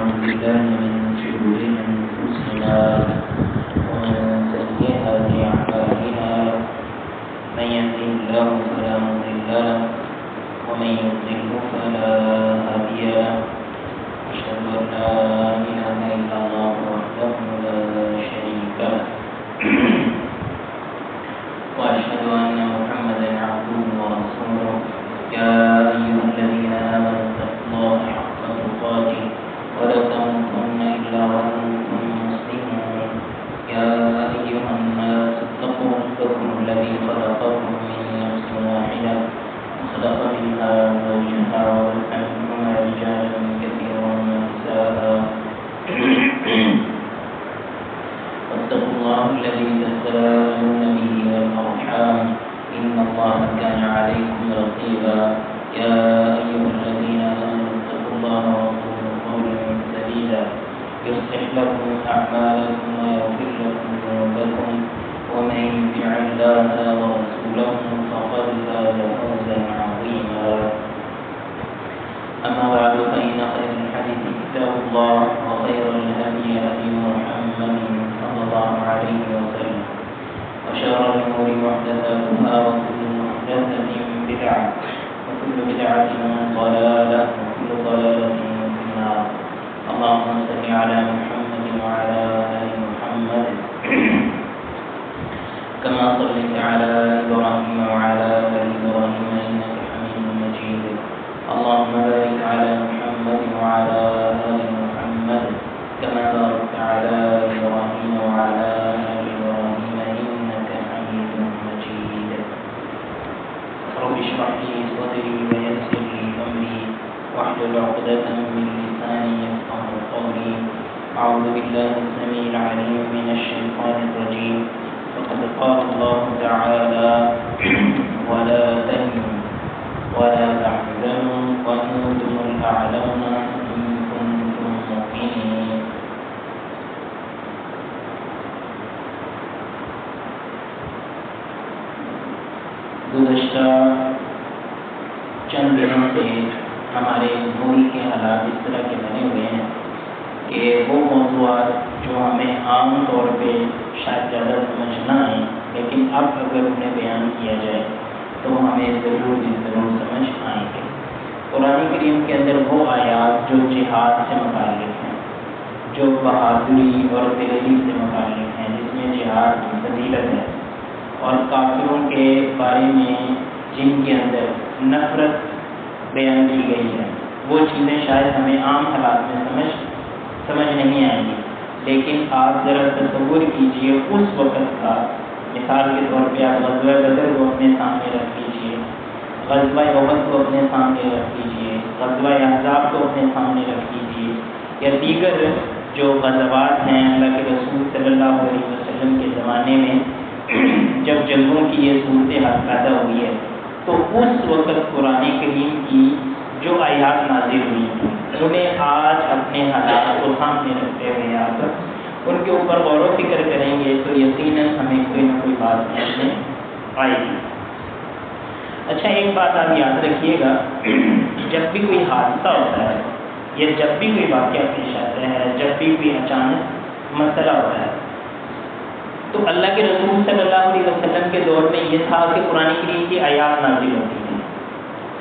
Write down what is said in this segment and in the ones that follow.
بالله من شرور أنفسنا ومن سيئات أعمالنا من يهده الله فلا مضل له ومن يضلل فلا هادي له أشهد أن لا إله إلا الله وحده لا شريك له وأشهد أن محمدا عبده ورسوله يا أيها الذين آمنوا اتقوا الله حق تقاته ولا تموتن إلا وأنتم مسلمون يا أيها الناس اتقوا ربكم الذي خلقكم من نفس واحدة وخلق منها زوجها وبث منهما رجالا كثيرا ونساء واتقوا الله الذي تساءلون به والأرحام إن الله كان عليكم رقيبا يا أيها الذين آمنوا اتقوا الله وقولوا قولا سديدا يصلح لكم أعمالكم ويغفر لكم ذنوبكم ومن يطع الله ورسوله فقد فاز فوزا عظيما أما بعد فإن خير الحديث كتاب الله وخير الهدي هدي محمد صلى الله عليه وسلم وشر الأمور محدثاتها وكل محدثة بدعة وكل بدعة ضلالة وكل ضلالة في النار اللهم صل على محمد وعلى آل محمد كما صليت على إبراهيم وعلى آل إبراهيم إنك حميد مجيد اللهم بارك على محمد وعلى آل محمد كما باركت على إبراهيم وعلى آل إبراهيم إنك حميد مجيد رب اشرح لي صدري ويسر لي أمري واحلل عقدة من لساني يفقهوا قولي أعوذ بالله السميع العليم من الشيطان الرجيم فقد قال الله تعالى ولا تهنوا ولا تحزنوا وأنتم الأعلون إن كنتم مؤمنين گزشتہ چند دنوں سے ہمارے ملک کے حالات اس طرح کے بنے ہوئے ہیں کہ وہ موضوعات جو ہمیں عام طور پہ شاید زیادہ سمجھ نہ آئیں لیکن اب اگر انہیں بیان کیا جائے تو ہمیں ضرور سمجھ آئیں گے۔ قرآن کریم کے اندر وہ آیات جو جہاد سے متعلق ہیں، جو بہادری اور دلیری سے متعلق ہیں، جس میں جہاد کی فضیلت ہے، اور کافروں کے بارے میں جن کے اندر نفرت بیان کی گئی ہے، وہ چیزیں شاید ہمیں عام حالات میں سمجھ نہیں آئیں گی، لیکن آپ ذرا تصور کیجئے اس وقت کا۔ مثال کے طور پہ آپ غزوہ بدر کو اپنے سامنے رکھ لیجیے، غزوہ احد کو اپنے سامنے رکھ لیجیے، غزوہ احزاب کو اپنے سامنے رکھ لیجیے، یا دیگر جو غزوات ہیں اللہ کے رسول صلی اللہ علیہ وسلم کے زمانے میں جب جنگوں کی یہ صورتحال پیدا ہوئی ہے تو اس وقت قرآن کریم کی جو آیات نازل ہوئی ہیں انہیں آج اپنے حالات کو سامنے رکھتے ہوئے آپ ان کے اوپر غور و فکر کریں گے تو یقیناً ہمیں کوئی نہ کوئی بات سمجھ میں آئے گی۔ اچھا، ایک بات آپ یاد رکھیے گا، جب بھی کوئی حادثہ ہوتا ہے یا جب بھی کوئی واقعہ پیش آتا ہے، جب بھی کوئی اچانک مسئلہ ہوتا ہے، تو اللہ کے رسول صلی اللہ علیہ وسلم کے دور میں یہ تھا کہ قرآن کریم کی آیات نازل ہوتی تھیں،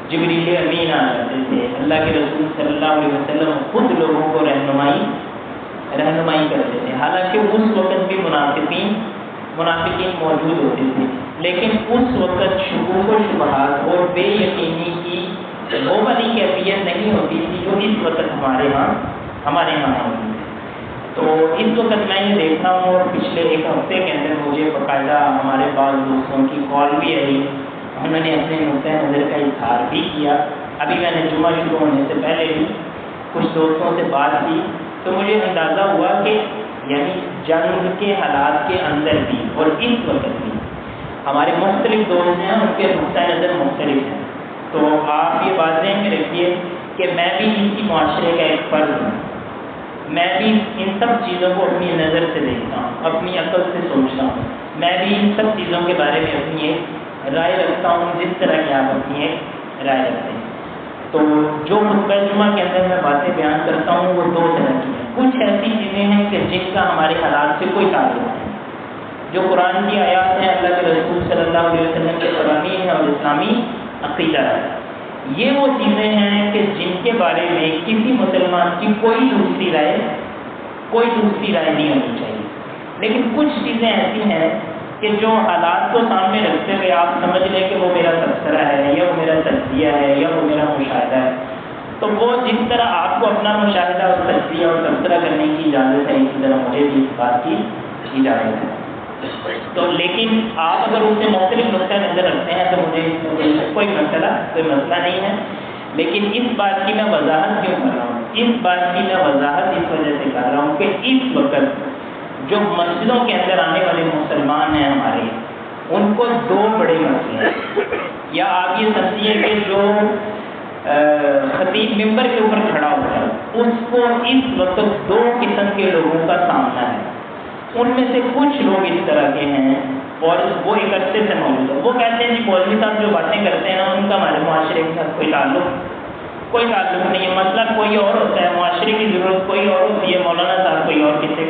جبریل امین آ جاتے تھے، اللہ کے رسول صلی اللہ علیہ وسلم خود لوگوں کو رہنمائی کرتے تھے۔ حالانکہ اس وقت بھی منافقین موجود ہوتے تھے، لیکن اس وقت شکوک و شبہات اور بے یقینی کی وہ والی کیفیت نہیں ہوتی تھی جو اس وقت ہمارے ہاں ہوتی ہے۔ تو اس وقت میں یہ دیکھ رہا ہوں، اور پچھلے ایک ہفتے کے اندر مجھے باقاعدہ ہمارے بعض دوستوں کی کال بھی آئی، انہوں نے اپنے نقطۂ نظر کا اظہار بھی کیا۔ ابھی میں نے جمعہ شروع ہونے سے پہلے بھی کچھ دوستوں سے بات کی تو مجھے اندازہ ہوا کہ یعنی جنگ کے حالات کے اندر بھی اور اس وقت بھی ہمارے مختلف دوست ہیں، ان کے نقطۂ نظر مختلف ہیں۔ تو آپ یہ بات ذہن میں رکھیے کہ میں بھی اسی معاشرے کا ایک فرد ہوں، میں بھی ان سب چیزوں کو اپنی نظر سے دیکھتا ہوں، اپنی عقل سے سوچتا ہوں، میں بھی ان سب چیزوں کے بارے میں اپنی ایک رائے رکھتا ہوں جس طرح کہ آپ اپنی ایک رائے رکھتے ہیں۔ تو جو خطبہ جمعہ کے اندر میں باتیں بیان کرتا ہوں وہ دو طرح کچھ ایسی چیزیں ہیں کہ جن کا ہمارے حالات سے کوئی تعلق نہیں. جو قرآن کی آیات ہیں، اللہ کے رسول صلی اللہ علیہ وسلم کے فرامین ہیں اور اسلامی عقیدہ ہے، یہ وہ چیزیں ہیں کہ جن کے بارے میں کسی مسلمان کی کوئی دوسری رائے نہیں ہونی چاہیے. لیکن کچھ چیزیں ایسی ہیں کہ جو حالات کو سامنے رکھتے ہوئے آپ سمجھ لیں کہ وہ میرا تبصرہ ہے یا وہ میرا تجزیہ ہے یا وہ میرا مشاہدہ ہے، تو وہ جس طرح آپ کو اپنا مشاہدہ اور تجزیہ اور تبصرہ کرنے کی اجازت ہے، اسی طرح مجھے بھی اس بات کی اجازت ہے. تو لیکن آپ اگر ان سے مختلف نقطہ نظر رکھتے ہیں تو مجھے کوئی مسئلہ نہیں ہے. لیکن اس بات کی میں وضاحت کیوں کر رہا ہوں؟ اس بات کی میں وضاحت اس وجہ سے کر رہا ہوں کہ اس وقت جو مسجدوں کے اندر آنے والے مسلمان ہیں ہمارے، ان کو دو بڑے مسئلے ہیں. یا آپ یہ سمجھیے کہ جو خطیب ممبر کے اوپر کھڑا ہوتا ہے اس کو اس وقت دو قسم کے لوگوں کا سامنا ہے. ان میں سے کچھ لوگ اس طرح کے ہیں اور وہ ایک عرصے سے موجود ہے. وہ کہتے ہیں جی مولوی صاحب جو باتیں کرتے ہیں نا، ان کا ہمارے معاشرے کے ساتھ کوئی تعلق نہیں ہے. مسئلہ کوئی اور ہوتا ہے، معاشرے کی ضرورت کوئی اور ہوتی ہے. مولانا صاحب کوئی اور قصے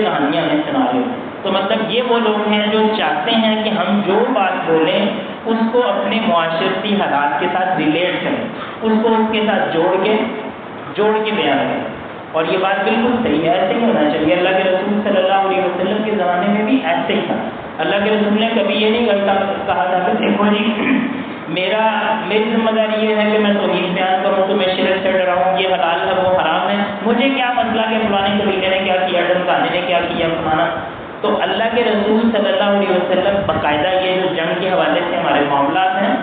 کہانیاں ہمیں سنا رہے ہیں. تو مطلب یہ وہ لوگ ہیں جو چاہتے ہیں کہ ہم جو بات بولیں اس کو اپنے معاشرتی حالات کے ساتھ ریلیٹ کریں، اس کو اس کے ساتھ جوڑ کے بیان کریں. اور یہ بات بالکل صحیح ہے، ایسے ہی ہونا چاہیے. اللہ کے رسول صلی اللہ علیہ وسلم کے زمانے میں بھی ایسے ہی تھا. اللہ کے رسول نے کبھی یہ نہیں کہا تھا کہ دیکھو جی میری ذمہ داری یہ ہے کہ میں توحید بیان کروں، تو میں شرک سے ڈراؤں، یہ حلال ہے وہ حرام ہے، مجھے کیا مسئلہ کہ فلانے قبیلے نے کیا کیا، ڈمکانے نے کیا کیا، فلانا. تو اللہ کے رسول صلی اللہ علیہ وسلم باقاعدہ یہ جو جنگ کے حوالے سے ہمارے معاملات ہیں،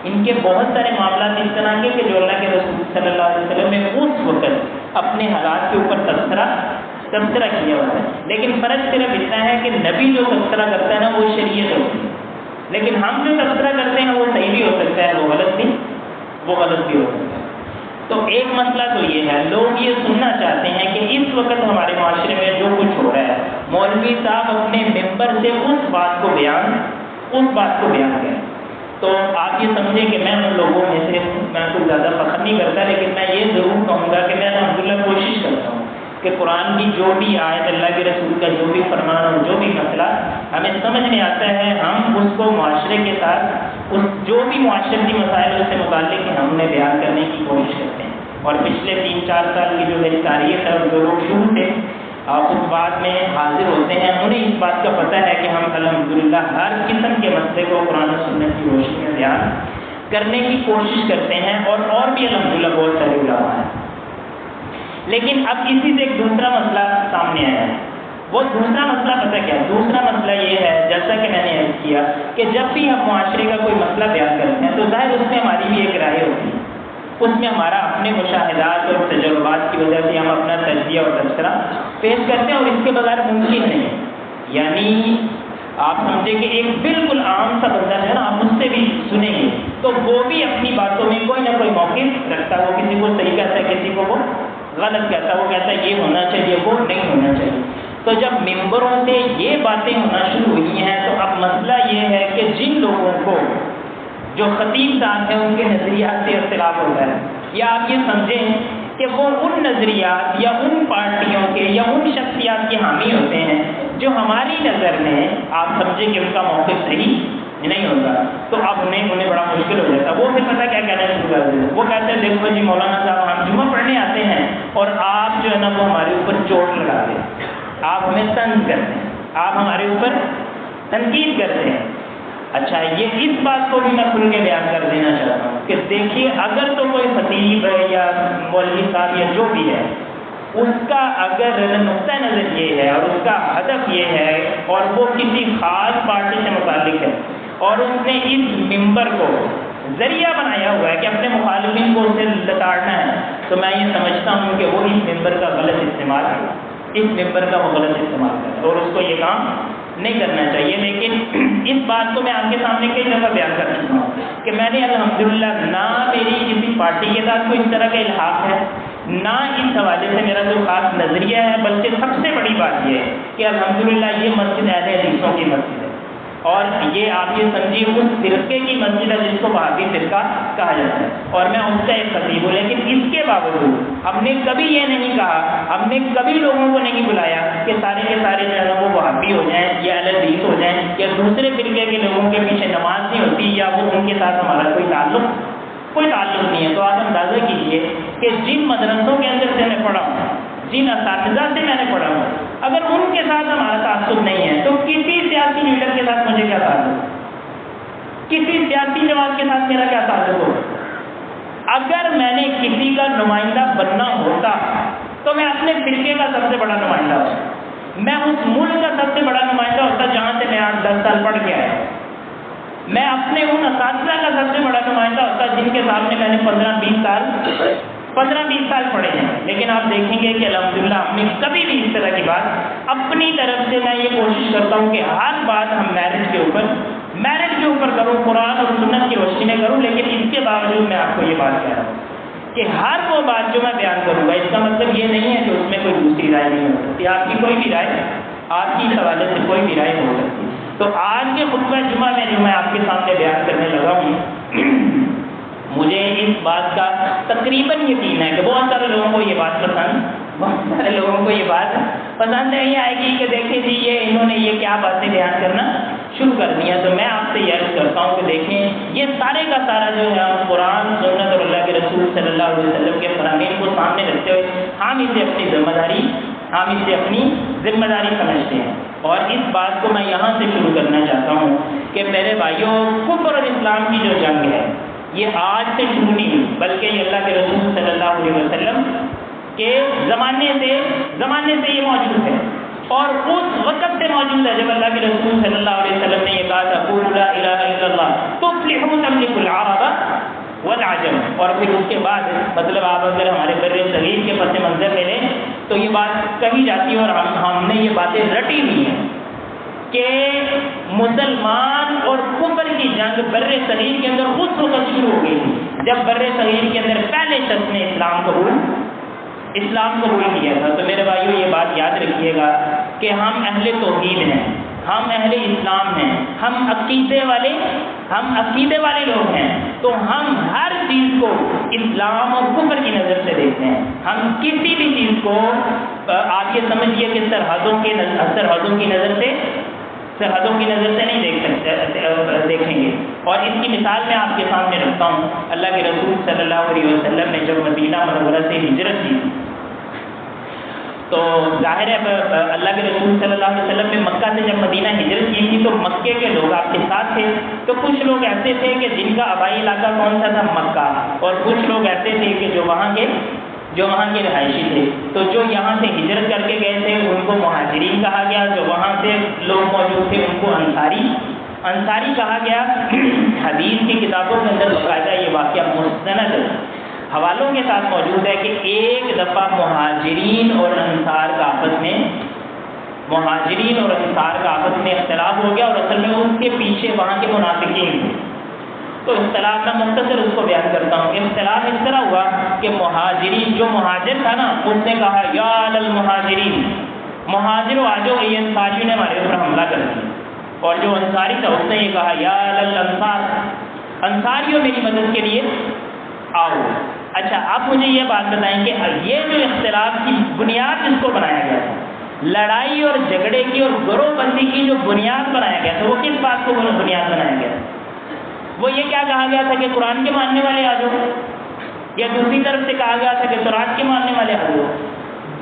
ان کے بہت سارے معاملات اس طرح کے کہ جو اللہ کے رسول صلی اللہ علیہ وسلم نے اس وقت اپنے حالات کے اوپر تبصرہ کیا ہوا ہے. لیکن فرق صرف اتنا ہے کہ نبی جو تبصرہ کرتا ہے نا وہ شریعت ہوتی ہے، لیکن ہم جو تبصرہ کرتے ہیں وہ صحیح بھی ہو سکتا ہے، وہ غلط بھی ہو سکتا ہے. تو ایک مسئلہ تو یہ ہے، لوگ یہ سننا چاہتے ہیں کہ اس وقت ہمارے معاشرے میں جو کچھ ہو رہا ہے مولوی صاحب اپنے ممبر سے اس بات کو بیان کریں. تو آپ یہ سمجھیں کہ میں ان لوگوں میں سے میں کوئی زیادہ فخر نہیں کرتا، لیکن میں یہ ضرور کہوں گا کہ میں الحمدللہ کوشش کرتا ہوں کہ قرآن کی جو بھی آیت، اللہ کے رسول کا جو بھی فرمان اور جو بھی مسئلہ ہمیں سمجھ میں آتا ہے، ہم اس کو معاشرے کے ساتھ جو بھی معاشرتی مسائل اس سے متعلق ہیں ہم انہیں بیان کرنے کی کوشش کرتے ہیں. اور پچھلے 3-4 سال کی جو میری تاریخ ہے اور جو لوگ شروع سے اس بات میں حاضر ہوتے ہیں، انہیں اس بات کا پتہ ہے کہ ہم الحمدللہ ہر قسم کے مسئلے کو قرآن و سنت کی روشنی میں بیان کرنے کی کوشش کرتے ہیں، اور بھی الحمدللہ بہت سارے علماء ہیں. لیکن اب اسی سے ایک دوسرا مسئلہ سامنے آیا ہے. وہ دوسرا مسئلہ پتہ کیا؟ دوسرا مسئلہ یہ ہے، جیسا کہ میں نے عرض کیا کہ جب بھی ہم معاشرے کا کوئی مسئلہ بیان کرتے ہیں تو ظاہر اس میں ہماری بھی ایک رائے ہوتی ہے، اس میں ہمارا اپنے مشاہدات اور تجربات کی وجہ سے ہم اپنا تجزیہ اور تبصرہ پیش کرتے ہیں، اور اس کے بغیر ممکن نہیں ہے. یعنی آپ سمجھیں کہ ایک بالکل عام سا بندہ ہے نا، آپ اس سے بھی سنیں گے تو وہ بھی اپنی باتوں میں کوئی نہ کوئی موقف رکھتا ہے. وہ کسی کو صحیح کہتا ہے، کسی کو وہ غلط کہتا ہے، وہ کہتا ہے یہ ہونا چاہیے، وہ نہیں ہونا چاہیے. تو جب ممبروں سے یہ باتیں ہونا شروع ہوئی ہیں تو اب مسئلہ یہ ہے کہ جن لوگوں کو جو خطیب صاحب ہیں ان کے نظریات سے اختلاف ہوتا ہے، یا آپ یہ سمجھیں کہ وہ ان نظریات یا ان پارٹیوں کے یا ان شخصیات کے حامی ہوتے ہیں جو ہماری نظر میں آپ سمجھیں کہ ان کا موقف صحیح نہیں ہوتا، تو اب انہیں بڑا مشکل ہو جاتا ہے. وہ پھر پتہ کیا کہنا شروع کر دیتے ہیں، وہ کہتے ہیں دیکھو جی مولانا صاحب ہم جمعہ پڑھنے آتے ہیں اور آپ جو ہے نا وہ ہمارے اوپر چوٹ لگا دیں، آپ ہمیں تنگ کرتے ہیں، آپ ہمارے اوپر تنقید کرتے ہیں. اچھا، یہ اس بات کو بھی میں کھل کے بیان کر دینا چاہتا ہوں کہ دیکھیے اگر تو کوئی خطیب ہے یا مولوی صاحب یا جو بھی ہے، اس کا اگر نقطہ نظر یہ ہے اور اس کا ہدف یہ ہے اور وہ کسی خاص پارٹی سے متعلق ہے اور اس نے اس ممبر کو ذریعہ بنایا ہوا ہے کہ اپنے مخالفین کو اسے لتاڑنا ہے، تو میں یہ سمجھتا ہوں کہ وہ اس ممبر کا غلط استعمال کرے، اس ممبر کا وہ غلط استعمال کرے اور اس کو یہ کام نہیں کرنا چاہیے. لیکن اس بات کو میں آپ کے سامنے کئی دفعہ بیان کر چکا ہوں کہ میں نے الحمدللہ نہ میری کسی پارٹی کے ساتھ کوئی اس طرح کا الحاق ہے، نہ اس حوالے سے میرا کوئی خاص نظریہ ہے، بلکہ سب سے بڑی بات یہ ہے کہ الحمدللہ یہ مسجد اہل حدیثوں کی مسجد ہے. اور یہ آپ یہ سمجھیے اس فرقے کی مسجد ہے جس کو وہابی فرقہ کہا جاتا ہے، اور میں اس کا ایک خطیب ہوں، لیکن اس کے باوجود ہم نے کبھی یہ نہیں کہا، ہم نے کبھی لوگوں کو نہیں بلایا کہ سارے کے سارے جو ہے وہ وہابی ہو جائیں یا اہل حدیث ہو جائیں یا دوسرے فرقے کے لوگوں کے پیچھے نماز نہیں ہوتی یا وہ ان کے ساتھ ہمارا کوئی تعلق نہیں ہے۔ تو آپ اندازہ کیجیے کہ جن مدرسوں کے اندر سے میں پڑھا ہوں، جن اساتذہ سے میں نے پڑھا ہوں، اگر ان کے ساتھ ہمارا تعصب نہیں ہے تو کسی سیاسی لیڈر کے ساتھ مجھے کیا تعلق، کسی سیاسی جماعت کے ساتھ میرا کیا تعلق ہو؟ اگر میں نے کسی کا نمائندہ بننا ہوتا تو میں اپنے فرقے کا سب سے بڑا نمائندہ ہوتا، میں اس ملک کا سب سے بڑا نمائندہ ہوتا جہاں سے میں 8-10 سال پڑھ کے آیا، میں اپنے ان اساتذہ کا سب سے بڑا نمائندہ ہوتا جن کے سامنے میں نے 15-20 سال پڑھے ہیں۔ لیکن آپ دیکھیں گے کہ الحمدللہ ہم نے کبھی بھی اس طرح کی بات اپنی طرف سے، میں یہ کوشش کرتا ہوں کہ ہر بات ہم میرج کے اوپر کروں، قرآن اور سنت کی روشنی میں کروں، لیکن اس کے باوجود میں آپ کو یہ بات کہہ رہا ہوں کہ ہر وہ بات جو میں بیان کروں گا اس کا مطلب یہ نہیں ہے کہ اس میں کوئی دوسری رائے نہیں ہو سکتی، آپ کی کوئی بھی رائے، آپ کی اس حوالے سے کوئی بھی رائے ہو سکتی ہے۔ تو آج کے خطبہ جمعہ میں جو میں آپ کے سامنے بیان کرنے لگا ہوں، مجھے اس بات کا تقریباً یقین ہے کہ بہت سارے لوگوں کو یہ بات پسند نہیں آئے گی کہ دیکھیں جی انہوں نے یہ کیا باتیں بیان کرنا شروع کر دیا۔ تو میں آپ سے یہ عرض کرتا ہوں کہ دیکھیں یہ سارے کا سارا جو ہے قرآن، سنت اور اللہ کے رسول صلی اللہ علیہ وسلم کے فرامین کو سامنے رکھتے ہوئے ہم اسے اپنی ذمہ داری سمجھتے ہیں۔ اور اس بات کو میں یہاں سے شروع کرنا چاہتا ہوں کہ میرے بھائیوں، کفر اور اسلام کی جو جنگ ہے یہ آج سے شروع نہیں ہوئی، بلکہ یہ اللہ کے رسول صلی اللہ علیہ وسلم کے زمانے سے یہ موجود ہے، اور اس وقت سے موجود ہے جب اللہ کے رسول صلی اللہ علیہ وسلم نے یہ کہا تھا قولوا لا الہ الا اللہ تفلحوا تملکوا العرب والعجم، اور پھر اس کے بعد مطلب آپ اگر ہمارے بر صغیر کے پس منظر میں لیں تو یہ بات کہی جاتی ہے اور ہم نے یہ باتیں رٹی ہوئی ہیں کہ مسلمان اور کفر کی جنگ بر صغیر کے اندر اس وقت شروع ہو گئی تھی جب بر صغیر کے اندر پہلے شخص نے اسلام قبول کیا تھا۔ تو میرے بھائیوں یہ بات یاد رکھیے گا کہ ہم اہل توحید ہیں، ہم اہل اسلام ہیں، ہم عقیدے والے لوگ ہیں، تو ہم ہر چیز کو اسلام اور کفر کی نظر سے دیکھتے ہیں۔ ہم کسی بھی چیز کو آپ یہ سمجھیے کہ سرحدوں کی نظر سے نہیں دیکھیں گے۔ اور اس کی مثال میں آپ کے سامنے رکھتا ہوں، اللہ کے رسول صلی اللہ علیہ وسلم نے جب مدینہ منورہ سے ہجرت کی تو ظاہر ہے اللہ کے رسول صلی اللہ علیہ وسلم نے مکہ سے جب مدینہ ہجرت کی تھی تو مکے کے لوگ آپ کے ساتھ تھے، تو کچھ لوگ ایسے تھے کہ جن کا آبائی علاقہ کون سا تھا؟ مکہ، اور کچھ لوگ ایسے تھے کہ جو وہاں کے رہائشی تھے۔ تو جو یہاں سے ہجرت کر کے گئے تھے ان کو مہاجرین کہا گیا، جو وہاں سے لوگ موجود تھے ان کو انصاری کہا گیا۔ حدیث کی کتابوں کے اندر باقاعدہ یہ واقعہ مستند حوالوں کے ساتھ موجود ہے کہ ایک دفعہ مہاجرین اور انصار کا آپس میں اختلاف ہو گیا، اور اصل میں ان کے پیچھے وہاں کے منافقین تھے۔ تو اختلاف میں مختصر اس کو بیان کرتا ہوں۔ اختلاف اس طرح ہوا کہ جو مہاجر تھا نا، اس نے کہا یا للمہاجرین، مہاجروں آ جاؤ، یہ انصاریوں نے ہمارے اوپر حملہ کر دیا۔ اور جو انصاری تھا اس نے یہ کہا یا للانصار، انصاریوں میری مدد کے لیے آؤ۔ اچھا اب مجھے یہ بات بتائیں کہ یہ جو اختلاف کی بنیاد جس کو بنایا گیا تھا، لڑائی اور جھگڑے کی اور گروہ بندی کی جو بنیاد بنایا گیا تھا، وہ کس بات کو بنیاد بنایا گیا تھا؟ وہ یہ کیا کہا گیا تھا کہ قرآن کے ماننے والے آ جاؤ، یا دوسری طرف سے کہا گیا تھا کہ قرآن کے ماننے والے آ جاؤ؟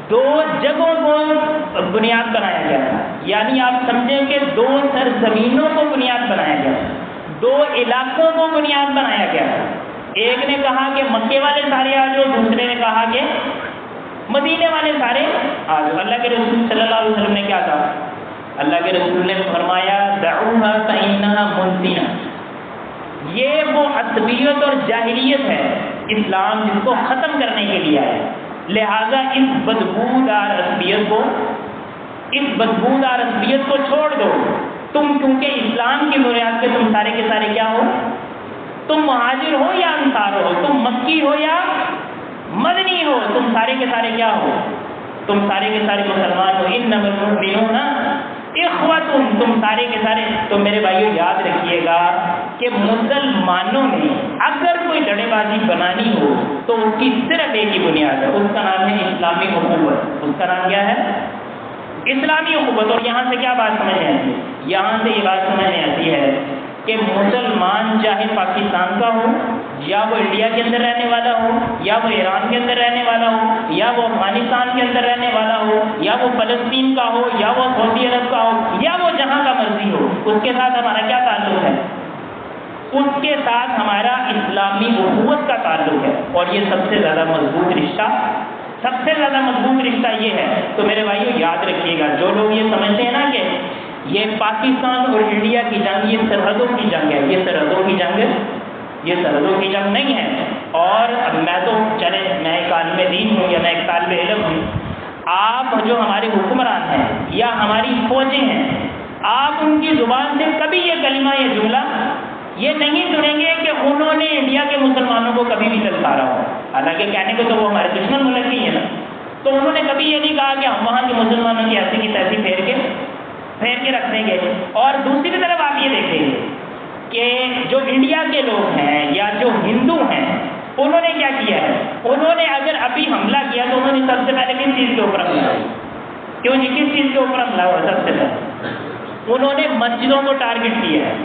دو جگہوں کو بنیاد بنایا گیا تھا، یعنی آپ سمجھیں کہ دو سرزمینوں کو بنیاد بنایا گیا تھا، دو علاقوں کو بنیاد بنایا گیا تھا۔ ایک نے کہا کہ مکے والے سارے آ جاؤ، دوسرے نے کہا کہ مدینے والے سارے آ جاؤ۔ اللہ کے رسول صلی اللہ علیہ وسلم نے کیا کہا؟ اللہ کے رسول نے فرمایا دعوها فإنها منتنة، یہ وہ عصبیت اور جاہلیت ہے، اسلام جس کو ختم کرنے کے لیے آیا، لہذا اس بدبودار عصبیت کو چھوڑ دو۔ تم کیونکہ اسلام کی بنیاد پہ تم سارے کے سارے کیا ہو؟ تم مہاجر ہو یا انصار ہو، تم مکی ہو یا مدنی ہو، تم سارے کے سارے کیا ہو؟ تم سارے کے سارے مسلمان ہو۔ انما المؤمنون اخوتن، تم سارے کے سارے. تو میرے بھائیو یاد رکھیے گا کہ مسلمانوں نے اگر کوئی لڑے بازی بنانی ہو تو اس کی صرف ایک ہی بنیاد ہے، اس کا نام ہے اسلامی اخوت. اس کا نام کیا ہے؟ اسلامی اخوت. اور یہاں سے کیا بات سمجھ میں آتی ہے؟ یہاں سے یہ بات سمجھ میں آتی ہے کہ مسلمان چاہے پاکستان کا ہو، یا وہ انڈیا کے اندر رہنے والا ہو، یا وہ ایران کے اندر رہنے والا ہو، یا وہ افغانستان کے اندر رہنے والا ہو، یا وہ فلسطین کا ہو، یا وہ سعودی عرب کا ہو، یا وہ جہاں کا مرضی ہو، اس کے ساتھ ہمارا کیا تعلق ہے؟ اس کے ساتھ ہمارا اسلامی اخوت کا تعلق ہے. اور یہ سب سے زیادہ مضبوط رشتہ، سب سے زیادہ مضبوط رشتہ یہ ہے. تو میرے بھائیو یاد رکھیے گا، جو لوگ یہ سمجھتے ہیں نا کہ یہ پاکستان اور انڈیا کی جنگ یہ سرحدوں کی جنگ ہے، یہ سرحدوں کی جنگ، یہ سرحدوں کی جنگ نہیں ہے. اور اب میں تو چلے میں ایک عالم دین ہوں یا میں ایک طالب علم ہوں، آپ جو ہمارے حکمران ہیں یا ہماری فوجیں ہیں، آپ ان کی زبان سے کبھی یہ کلمہ یہ جملہ یہ نہیں سنیں گے کہ انہوں نے انڈیا کے مسلمانوں کو کبھی بھی للکارا ہو. حالانکہ کہنے کو تو وہ ہمارے دشمن ملک ہی ہیں نا، تو انہوں نے کبھی یہ نہیں کہا کہ ہم وہاں کے مسلمانوں کی ایسی کی تیسی پھیر کے رکھ دیں گے. اور دوسری طرف آپ یہ دیکھیں گے کہ جو انڈیا کے لوگ ہیں یا جو ہندو ہیں، انہوں نے کیا کیا ہے؟ انہوں نے اگر ابھی حملہ کیا تو انہوں نے سب سے پہلے کس چیز کے اوپر حملہ کیا؟ کیوں جی کس چیز کے اوپر حملہ ہوا؟ سب سے پہلے انہوں نے مسجدوں کو ٹارگٹ کیا ہے،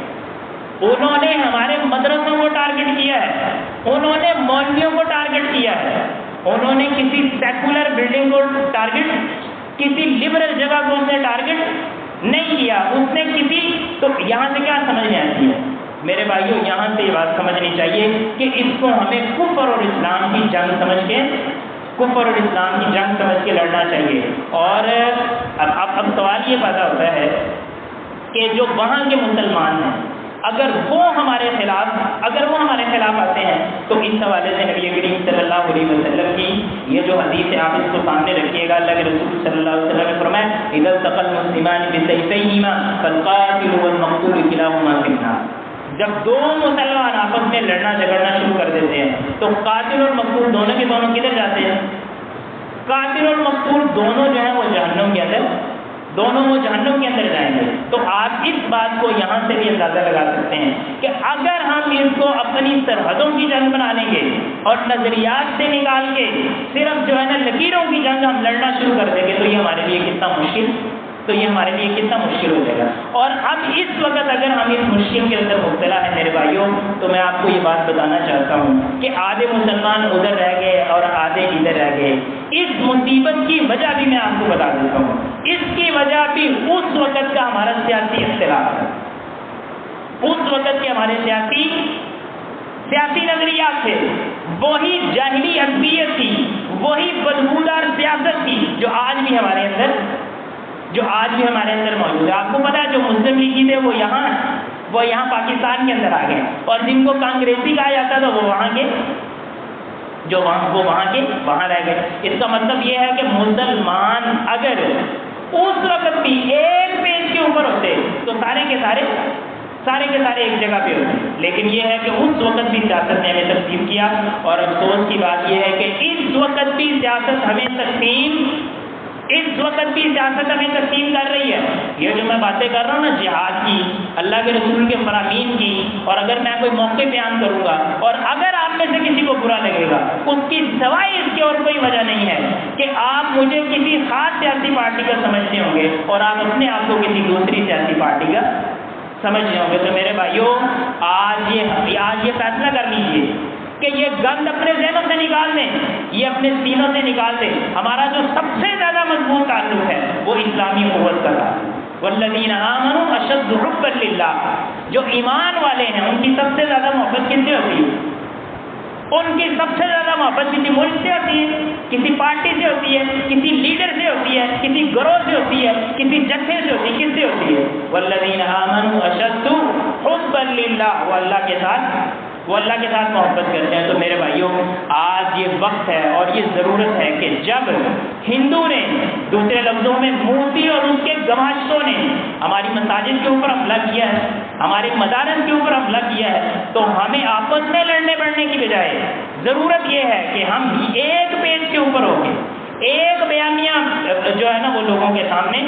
انہوں نے ہمارے مدرسوں کو ٹارگٹ کیا ہے، انہوں نے مولویوں کو ٹارگٹ کیا ہے، انہوں نے کسی سیکولر بلڈنگ کو ٹارگٹ، کسی لبرل جگہ کو اس نے ٹارگٹ نہیں کیا. اس نے کسی، تو یہاں سے کیا سمجھ میں آتی ہے میرے بھائیوں؟ یہاں سے یہ بات سمجھنی چاہیے کہ اس کو ہمیں کفر اور اسلام کی جنگ سمجھ کے، کفر اور اسلام کی جنگ سمجھ کے لڑنا چاہیے. اور اب سوال یہ پیدا ہوتا ہے کہ جو وہاں کے مسلمان ہیں، اگر وہ ہمارے خلاف آتے ہیں تو اس حوالے سے نبی کریم صلی اللہ علیہ وسلم کی یہ جو حدیث ہے آپ اس کو سامنے رکھیے گا. اللہ کے رسول صلی اللہ علیہ وسلم نے فرمایا اذا التقى المسلمان بسيفيهما فالقاتل والمقتول كلاهما في النار. جب دو مسلمان آپس میں لڑنا جھگڑنا شروع کر دیتے ہیں تو قاتل اور مقتول دونوں کے دونوں کدھر جاتے ہیں؟ قاتل اور مقتول دونوں جو ہیں وہ جہنم کے اندر، دونوں وہ جہنم کے اندر جائیں گے. تو آپ اس بات کو یہاں سے بھی اندازہ لگا سکتے ہیں کہ اگر ہم اس کو اپنی سرحدوں کی جنگ بنا لیں گے اور نظریات سے نکال کے صرف جو ہے نا لکیروں کی جنگ ہم لڑنا شروع کر دیں گے تو یہ ہمارے لیے کتنا مشکل ہو جائے گا. اور اب اس وقت اگر ہم اس مشکل کے اندر مبتلا ہے میرے بھائیوں، تو میں آپ کو یہ بات بتانا چاہتا ہوں کہ آدھے مسلمان ادھر رہ گئے اور آدھے ادھر رہ گئے. اس مصیبت کی وجہ بھی میں آپ کو بتا دیتا ہوں. اس کی وجہ بھی اس وقت کا ہمارا سیاسی اختلاف ہے. اس وقت کے ہمارے سیاسی نظریات تھے، وہی جاہلی عصبیت تھی، وہی بدبودار سیاست تھی جو آج بھی ہمارے اندر موجود ہے. آپ کو پتا ہے جو مسلم لیگی تھے وہ یہاں پاکستان کے اندر آ گئے، اور جن کو کانگریسی کہا جاتا تھا وہ وہاں رہ گئے. اس کا مطلب یہ ہے کہ مسلمان اگر اس وقت بھی ایک پیج کے اوپر ہوتے تو سارے کے سارے ایک جگہ پہ ہوتے. لیکن یہ ہے کہ اس وقت بھی سیاست نے ہمیں تقسیم کیا، اور افسوس کی بات یہ ہے کہ اس وقت بھی سیاست ہمیں تقسیم کر رہی ہے. یہ جو میں باتیں کر رہا ہوں نا جہاد کی، اللہ کے رسول کے فرامین کی، اور اگر میں کوئی موقع بیان کروں گا اور اگر آپ میں سے کسی کو برا لگے گا، اس کی سوائے اس کی اور کوئی وجہ نہیں ہے کہ آپ مجھے کسی خاص سیاسی پارٹی کا سمجھتے ہوں گے اور آپ اپنے آپ کو کسی دوسری سیاسی پارٹی کا سمجھتے ہوں گے. تو میرے بھائیوں آج یہ فیصلہ کر لیجیے کہ یہ گند اپنے ذہنوں سے نکال دیں، یہ اپنے سینوں سے نکال دیں. ہمارا جو سب سے زیادہ مضبوط تعلق ہے وہ اسلامی قوت کا تعلق. والذین آمنوا اشد حبا للہ، جو ایمان والے ہیں ان کی سب سے زیادہ محبت کس سے ہوتی ہے؟ ان کی سب سے زیادہ محبت کسی ملک سے ہوتی ہے، کسی پارٹی سے ہوتی ہے، کسی لیڈر سے ہوتی ہے، کسی گروہ سے ہوتی ہے، کسی جتھے سے ہوتی ہے. کس سے ہوتی ہے؟ والذین آمنوا اشد حبا للہ، وہ اللہ کے ساتھ محبت کرتے ہیں. تو میرے بھائیوں آج یہ وقت ہے اور یہ ضرورت ہے کہ جب ہندو نے، دوسرے لفظوں میں مودی اور اس کے گماشتوں نے ہماری مساجد کے اوپر حملہ کیا ہے، ہمارے مدارس کے اوپر حملہ کیا ہے، تو ہمیں آپس میں لڑنے بڑھنے کی بجائے ضرورت یہ ہے کہ ہم ایک پیج کے اوپر ہو کے ایک بیانیہ جو ہے نا وہ لوگوں کے سامنے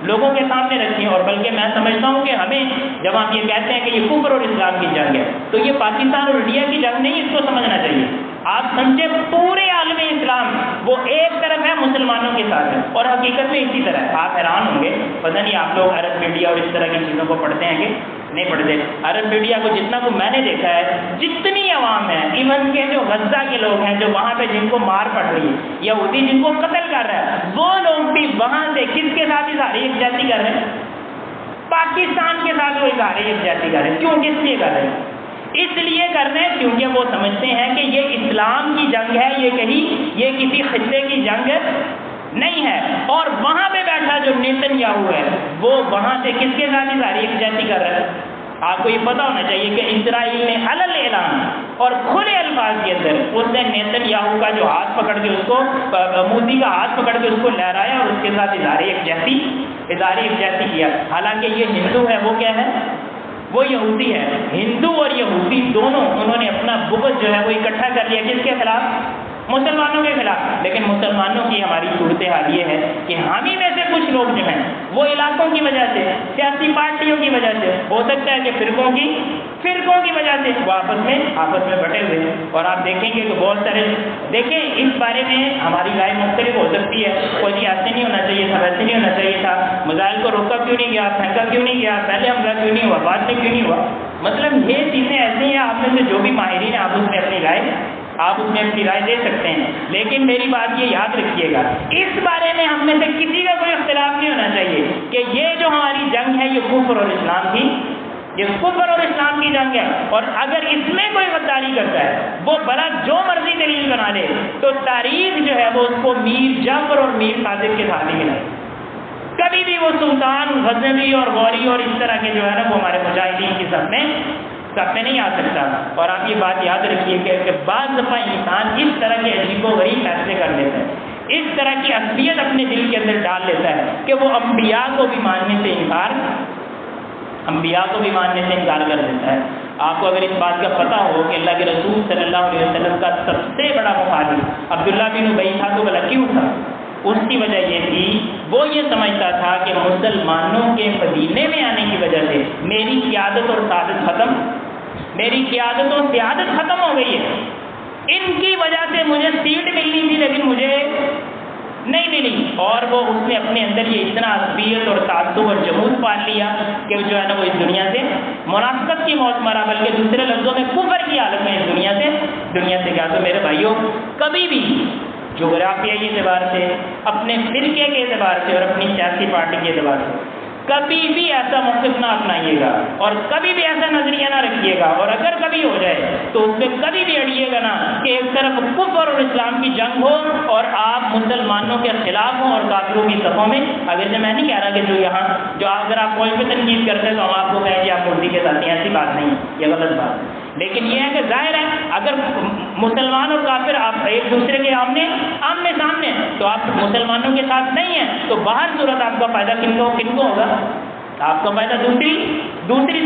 لوگوں کے سامنے رکھی ہیں. اور بلکہ میں سمجھتا ہوں کہ ہمیں جب آپ یہ کہتے ہیں کہ یہ کفر اور اسلام کی جنگ ہے تو یہ پاکستان اور انڈیا کی جنگ نہیں, اس کو سمجھنا چاہیے. آپ سمجھے پورے عالم اسلام وہ ایک طرف ہے, مسلمانوں کے ساتھ ہے, اور حقیقت میں اسی طرح ہے. آپ حیران ہوں گے, پتہ نہیں آپ لوگ عرب میڈیا اور اس طرح کی چیزوں کو پڑھتے ہیں کہ نہیں پڑھتے. عرب میڈیا کو جتنا کو میں نے دیکھا ہے, جتنی عوام ہے, ایون کے جو غزہ کے لوگ ہیں جو وہاں پہ جن کو مار پڑ رہی ہے, یہودی جن کو قتل کر رہا ہے, وہ لوگ بھی وہاں سے کس کے ساتھ اظہار یکجہتی کر رہے ہیں؟ پاکستان کے ساتھ وہ اظہار یکجہتی کر رہے ہیں. کیوں, کس لیے کر رہے ہیں؟ اس لیے کر رہے ہیں کیونکہ وہ سمجھتے ہیں کہ یہ اسلام کی جنگ ہے, یہ کسی خطے کی جنگ نہیں ہے. اور وہاں پہ بیٹھا جو نیتن یاہو ہے وہ وہاں سے کس کے ساتھ اظہار یکجہتی کر رہا ہے؟ آپ کو یہ پتا ہونا چاہیے کہ اسرائیل نے علل اعلان اور کھلے الفاظ کے اندر اس نے نیتن یاہو کا جو ہاتھ پکڑ کے اس کو, مودی کا ہاتھ پکڑ کے اس کو لہرایا اور اس کے ساتھ اظہار یکجہتی کیا. حالانکہ یہ ہندو ہے, وہ کیا ہے, وہ یہودی ہے. ہندو اور یہودی دونوں انہوں نے اپنا بغض جو ہے وہ اکٹھا کر لیا. کس کے خلاف؟ مسلمانوں کے خلاف. لیکن مسلمانوں کی ہماری صورتحال یہ ہے کہ ہم ہی میں سے کچھ لوگ جو ہیں وہ علاقوں کی وجہ سے, سیاسی پارٹیوں کی وجہ سے, ہو سکتا ہے کہ فرقوں کی وجہ سے وہ آپس میں بٹے ہوئے ہیں. اور آپ دیکھیں گے کہ بہت سارے, دیکھیں اس بارے میں ہماری رائے مختلف ہو سکتی ہے. کوئی جی ایسے نہیں ہونا چاہیے تھا, ویسے نہیں ہونا چاہیے تھا, میزائل کو روکا کیوں نہیں گیا, پھینکا کیوں نہیں گیا, پہلے حملہ کیوں نہیں ہوا, بعد میں کیوں نہیں ہوا. مطلب یہ چیزیں ایسی ہیں, آپ میں سے جو بھی ماہرین ہیں آپ اس میں اپنی رائے دے سکتے ہیں. لیکن میری بات یہ یاد رکھیے گا, اس بارے میں ہم میں سے کسی کا کوئی اختلاف نہیں ہونا چاہیے کہ یہ جو ہماری جنگ ہے یہ کفر اور اسلام کی, یہ کفر اور اسلام کی جنگ ہے. اور اگر اس میں کوئی غداری کرتا ہے وہ بڑا جو مرضی دلیل بنا لے تو تاریخ جو ہے وہ اس کو میر جعفر اور میر صادق کے ساتھ ہی ملائے. کبھی بھی وہ سلطان غزنوی اور غوری اور اس طرح کے جو ہے نا وہ ہمارے مجاہدین کی سب میں نہیں آ سکتا. اور آپ یہ بات یاد رکھیے کہ بعض دفعہ انسان اس طرح کے عجیب و غریب فیصلے کر لیتا ہے, اس طرح کی عصبیت اپنے دل کے اندر ڈال لیتا ہے کہ وہ انبیاء کو بھی ماننے سے انکار کر دیتا ہے. آپ کو اگر اس بات کا پتہ ہو کہ اللہ کے رسول صلی اللہ علیہ وسلم کا سب سے بڑا مخالف عبداللہ بن ابی تھا تو بھلا کیوں تھا؟ اس کی وجہ یہ تھی, وہ یہ سمجھتا تھا کہ مسلمانوں کے مدینے میں آنے کی وجہ سے میری قیادت اور سیادت ختم ہو گئی ہے. ان کی وجہ سے مجھے سیٹ ملنی تھی لیکن مجھے نہیں ملی. اور وہ اس نے اپنے اندر یہ اتنا عصبیت اور تعصب اور جمود پال لیا کہ جو ہے نا وہ اس دنیا سے منافقت کی موت مرا, بلکہ دوسرے لفظوں میں کفر کی حالت میں اس دنیا سے گیا. تو میرے بھائیوں, کبھی بھی جغرافیائی اعتبار سے, اپنے فرقے کے اعتبار سے اور اپنی سیاسی پارٹی کے اعتبار سے کبھی بھی ایسا موقف نہ اپنائیے گا اور کبھی بھی ایسا نظریہ نہ رکھیے گا. اور اگر کبھی ہو جائے تو اس میں کبھی بھی اڑیے گا نا کہ ایک طرف کفر اور اسلام کی جنگ ہو اور آپ مسلمانوں کے خلاف ہوں اور کافروں کی صفوں میں. اگر میں نہیں کہہ رہا کہ جو اگر آپ کوئی بھی تنقید کرتے ہیں تو ہم آپ کو کہیں کہ آپ مودی کے ساتھ ہیں, ایسی بات نہیں, یہ غلط بات ہے. لیکن یہ ہے کہ ظاہر ہے اگر مسلمان اور کافر آپ ایک دوسرے کے آمنے سامنے تو آپ مسلمانوں کے ساتھ نہیں ہیں, تو باہر صورت آپ کا فائدہ کن کو ہوگا؟ آپ کا فائدہ دوسری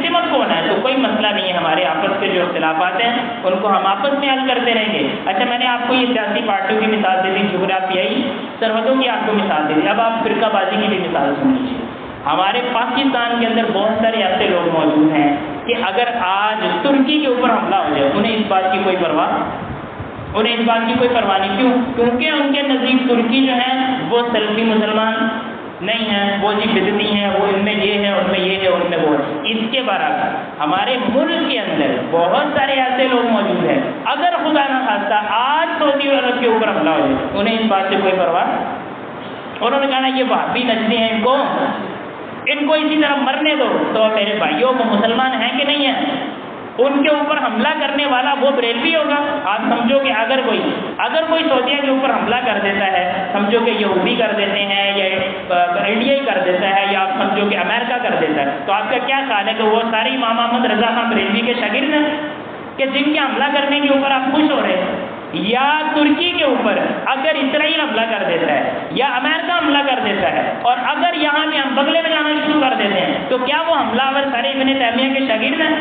سمت کو ہونا ہے. تو کوئی مسئلہ نہیں ہے, ہمارے آپس کے جو اختلافات ہیں ان کو ہم آپس میں حل کرتے رہیں گے. اچھا, میں نے آپ کو یہ سیاسی پارٹیوں کی مثال دے دی, جغرافیائی سرحدوں کی آپ کو مثال دے دی. اب آپ فرقہ بازی کی بھی مثال سن لیجیے. ہمارے پاکستان کے اندر بہت سارے ایسے لوگ موجود ہیں کہ اگر آج ترکی کے اوپر حملہ ہو جائے انہیں اس بات کی کوئی پرواہ نہیں. کیوں؟ کیونکہ ان کے نزدیک ترکی جو ہیں وہ سلفی مسلمان نہیں ہیں, وہ جی بدعتی ہیں, وہ ان میں یہ ہے, ان میں یہ ہے, ان میں وہ ہے. اس کے برعکس ہمارے ملک کے اندر بہت سارے ایسے لوگ موجود ہیں, اگر خدا نہ خواستہ آج سعودی عرب کے اوپر حملہ ہو جائے انہیں اس بات سے کوئی پرواہ. انہوں نے کہا یہ وہابی نچتے ہیں, ان کو اسی طرح مرنے دو. تو میرے بھائیوں, وہ مسلمان ہیں کہ نہیں ہیں؟ ان کے اوپر حملہ کرنے والا وہ بریلوی ہوگا. آپ سمجھو کہ اگر کوئی سعودیہ کے اوپر حملہ کر دیتا ہے, سمجھو کہ یہودی کر دیتے ہیں یا انڈیا ہی کر دیتا ہے یا آپ سمجھو کہ امریکہ کر دیتا ہے, تو آپ کا کیا خیال ہے کہ وہ سارے امام احمد رضا خان بریلوی کے شاگرد ہیں کہ جن کے حملہ کرنے کے اوپر آپ خوش ہو رہے ہیں؟ یا ترکی کے اوپر اگر اسرائیل حملہ کر دیتا ہے یا امریکہ حملہ کر دیتا ہے اور اگر یہاں میں ہم بغلے میں جانا شروع کر دیتے ہیں تو کیا وہ حملہ آور سارے ابن تیمیہ کے شاگرد ہیں؟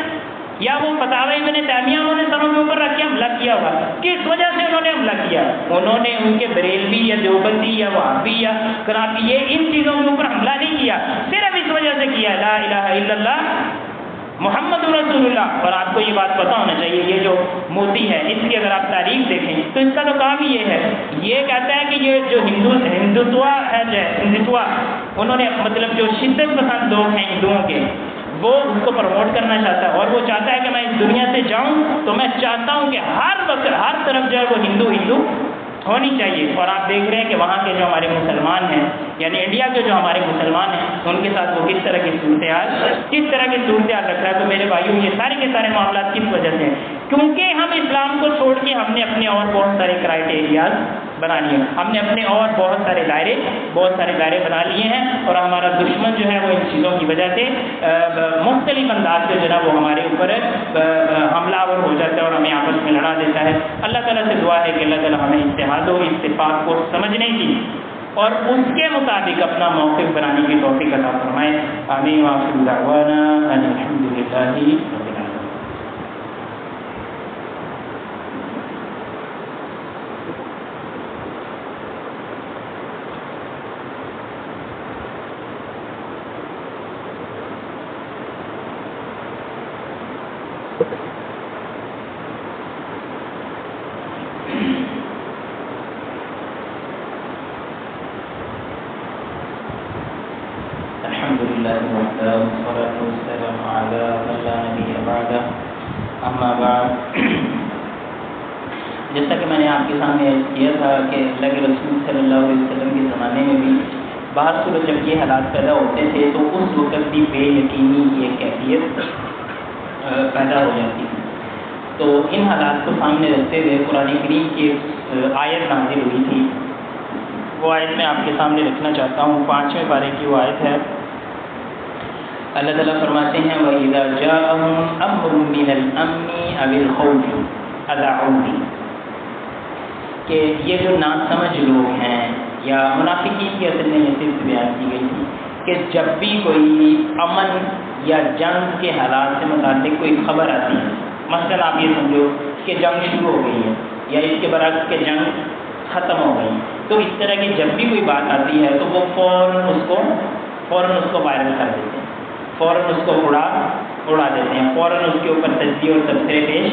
یا وہ فتاوی ابن تیمیہ انہوں نے سروں کے اوپر رکھ کے حملہ کیا ہوا. کس وجہ سے انہوں نے حملہ کیا؟ انہوں نے ان کے بریلوی یا دیوبندی یا وہابی یا کرافی ان چیزوں کے اوپر حملہ نہیں کیا، صرف اس وجہ سے کیا لا الہ الا اللہ محمد رسول اللہ. اور آپ کو یہ بات پتہ ہونا چاہیے، یہ جو موتی ہے اس کی اگر آپ تاریخ دیکھیں تو اس کا تو کام ہی یہ ہے، یہ کہتا ہے کہ یہ جو ہندوتوا ہے، جو ہندوتوا انہوں نے مطلب جو شدت پسند لوگ ہیں ہندوؤں کے، وہ اس کو پروموٹ کرنا چاہتا ہے، اور وہ چاہتا ہے کہ میں اس دنیا سے جاؤں تو میں چاہتا ہوں کہ ہر وقت ہر طرف جو ہے وہ ہندو ہونی چاہیے. اور آپ دیکھ رہے ہیں کہ وہاں کے جو ہمارے مسلمان ہیں، یعنی انڈیا کے جو ہمارے مسلمان ہیں، ان کے ساتھ وہ کس طرح کی صورتحال رکھ رہا ہے. تو میرے بھائیوں یہ سارے کے سارے معاملات کس وجہ سے ہیں؟ کیونکہ ہم اسلام کو چھوڑ کے ہم نے اپنے اور بہت سارے کرائٹیریاز بنا لیے، ہم نے اپنے اور بہت سارے دائرے بنا لیے ہیں، اور ہمارا دشمن جو ہے وہ ان چیزوں کی وجہ سے مختلف انداز سے جو ہے وہ ہمارے اوپر حملہ آور ہو جاتا ہے اور ہمیں آپس میں لڑا دیتا ہے. اللہ تعالیٰ سے دعا ہے کہ اللہ تعالیٰ ہمیں اتحاد و اتفاق کو سمجھنے کی اور اس کے مطابق اپنا موقف بنانے کی توفیق عطا فرمائے. آمین. وآخر دعوانا ان الحمد للہ رب العالمین. جیسا کہ میں نے آپ کے سامنے کیا تھا کہ اللہ کے رسول صلی اللہ علیہ وسلم کے زمانے میں بھی بعض صورت جب یہ حالات پیدا ہوتے تھے تو اس وقت بھی بے یقینی کی ایک کیفیت پیدا ہو جاتی تھی. تو ان حالات کو سامنے رکھتے ہوئے قرآن کریم کی ایک آیت نازل ہوئی تھی، وہ آیت میں آپ کے سامنے رکھنا چاہتا ہوں. 5ویں پارے کی وہ آیت ہے. اللہ تعالیٰ فرماتے ہیں وَإِذَا جَاءَهُمْ أَمْرٌ مِّنَ الْأَمْنِ أَوِ الْخَوْفِ أَذَاعُوا، کہ یہ جو ناسمجھ لوگ ہیں یا منافقین کی اصل میں یہ صرف بیان کی گئی تھی کہ جب بھی کوئی امن یا جنگ کے حالات سے متعلق کوئی خبر آتی ہے، مثلا آپ یہ سمجھو کہ جنگ شروع ہو گئی ہے یا اس کے برعکس کہ جنگ ختم ہو گئی، تو اس طرح کی جب بھی کوئی بات آتی ہے تو وہ فوراً اس کو وائرل کر دیتے ہیں، فوراً اس کو اڑا دیتے ہیں، فوراً اس کے اوپر تجزیے اور تبصرے پیش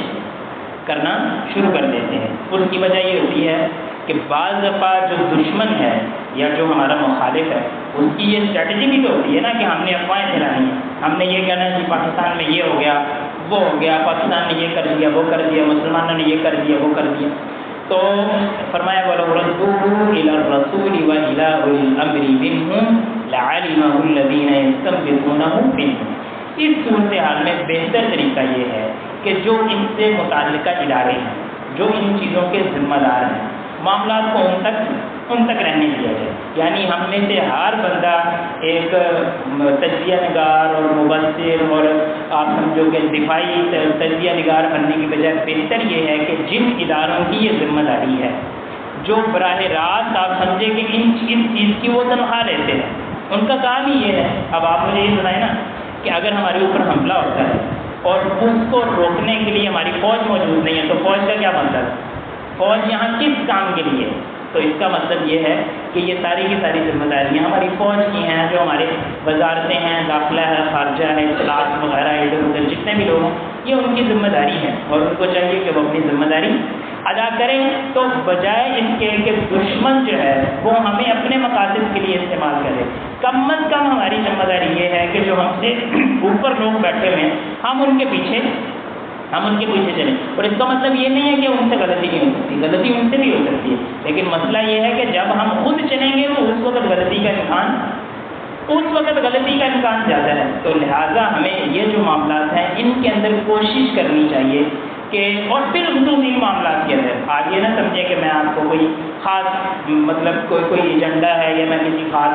کرنا شروع کر دیتے ہیں. اس کی وجہ یہ ہوتی ہے کہ بعض دفعہ جو دشمن ہے یا جو ہمارا مخالف ہے اس کی یہ اسٹریٹجی بھی تو ہوتی ہے نا کہ ہم نے افواہیں پھیلانی ہے، ہم نے یہ کہنا ہے کہ پاکستان میں یہ ہو گیا وہ ہو گیا، پاکستان نے یہ کر دیا وہ کر دیا، مسلمانوں نے یہ کر دیا وہ کر دیا. تو فرمایا وَلَوْ رَدُّوهُ إِلَى الرَّسُولِ وَإِلَىٰ أُولِي الْأَمْرِ مِنْهُمْ لَعَلِمَهُ الَّذِينَ يَسْتَنبِطُونَهُ مِنْهُمْ. اس صورتحال میں بہتر طریقہ یہ ہے کہ جو ان سے متعلقہ ادارے ہیں، جو ان چیزوں کے ذمہ دار ہیں، معاملات کو ان تک رہنے دیا جائے. یعنی ہم میں سے ہر بندہ ایک تجزیہ نگار اور مبصر اور آپ سمجھو کہ دفاعی تجزیہ نگار بننے کی بجائے بہتر یہ ہے کہ جن اداروں کی یہ ذمہ داری ہے، جو براہ راست آپ سمجھے کہ اس چیز کی وہ تنخواہ لیتے ہیں، ان کا کام ہی یہ ہے. اب آپ مجھے یہ سنائیں نا کہ اگر ہمارے اوپر حملہ ہوتا ہے اور اس کو روکنے کے لیے ہماری فوج موجود نہیں ہے تو فوج کا کیا مطلب؟ فوج یہاں کس کام کے لیے؟ تو اس کا مطلب یہ ہے کہ یہ ساری کی ساری ذمہ داریاں ہماری فوج کی ہیں، جو ہمارے وزارتیں ہیں، داخلہ ہے، خارجہ ہے، اطلاعات وغیرہ ادھر ادھر جتنے بھی لوگ ہیں، یہ ان کی ذمہ داری ہے اور ان کو چاہیے کہ وہ اپنی ذمہ داری ادا کریں. تو بجائے اس کے کہ دشمن جو ہے وہ ہمیں اپنے مقاصد کے لیے استعمال کرے، کم از کم ہماری ذمہ داری یہ ہے کہ جو ہم سے اوپر لوگ بیٹھے ہوئے ہیں ہم ان کے پیچھے چلیں. اور اس کا مطلب یہ نہیں ہے کہ ان سے غلطی نہیں ہو سکتی، غلطی ان سے بھی ہو سکتی ہے، لیکن مسئلہ یہ ہے کہ جب ہم خود چلیں گے تو اس وقت غلطی کا امکان زیادہ ہے. تو لہٰذا ہمیں یہ جو معاملات ہیں ان کے اندر کوشش کرنی چاہیے کہ، اور پھر خصوصی معاملات کے اندر آپ یہ نہ سمجھیں کہ میں آپ کو کوئی خاص مطلب کوئی ایجنڈا ہے یا میں کسی خاص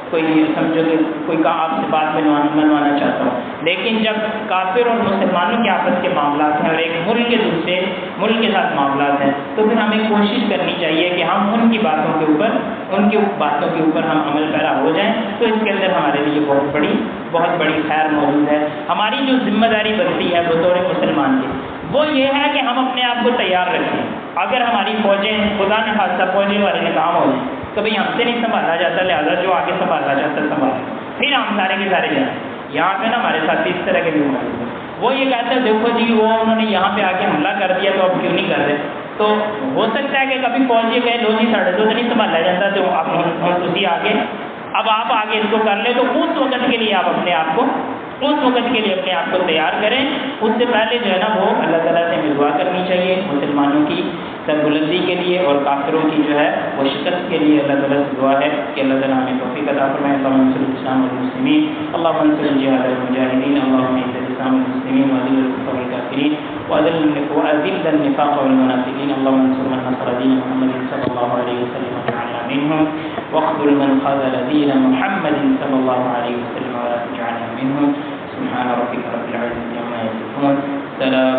کوئی سمجھو کہ کوئی آپ سے بات منوانا چاہتا ہوں. لیکن جب کافر اور مسلمانوں کے آپس کے معاملات ہیں اور ایک ملک کے دوسرے ملک کے ساتھ معاملات ہیں تو پھر ہمیں کوشش کرنی چاہیے کہ ہم ان کی باتوں کے اوپر ہم عمل پیرا ہو جائیں، تو اس کے اندر ہمارے لیے بہت بڑی خیر موجود ہے۔ ہماری جو ذمہ داری بنتی ہے بطور مسلمان کی وہ یہ ہے کہ ہم اپنے آپ کو تیار رکھیں۔ اگر ہماری فوجیں خدا نہ خاصہ فوجیں والے ناکام ہو جائیں تو بھئی ہم سے نہیں سنبھالا جاتا، لہٰذا جو آگے سنبھالنا چاہتا ہے سنبھالے، پھر ہم سارے کے سارے جائیں۔ یہاں پہ نا ہمارے ساتھ اس طرح کے بھی موجود ہیں، وہ یہ کہتے ہیں دیکھو جی وہ انہوں نے یہاں پہ آ کے حملہ کر دیا تو اب کیوں نہیں کر رہے؟ تو ہو سکتا ہے کہ کبھی فوج یہ کہے لو جی ساڑھے تو نہیں سنبھالا جاتا تو اب ہم اسی آگے اب آپ آگے اس کو کر لیں، تو اس وقت کے لیے آپ اپنے آپ کو تیار کریں۔ اس سے پہلے جو ہے نا وہ اللہ تعالیٰ سے دعا کرنی چاہیے مسلمانوں کی سربلندی کے لیے اور کافروں کی جو ہے وہ شکست کے لیے اللہ تعالیٰ سے دعا ہے کہ اللہ تعالیٰ ہمیں توفیق عطا فرمائے۔ اللہم انصر الاسلام والمسلمین، اللہم انصر الجہاد والمجاہدین، اللہم اعز الاسلام والمسلمین واذل الکفر والکافرین واذل النفاق والمنافقین، اللہم انصر من نصر دین محمد صلی اللہ علیہ وسلم وجعلنا منهم واخذل من خذل دین محمد صلی اللہ علیہ وسلم ولا تجعلنا منهم۔ سبحان ربک رب العزة عما یصفون، سلام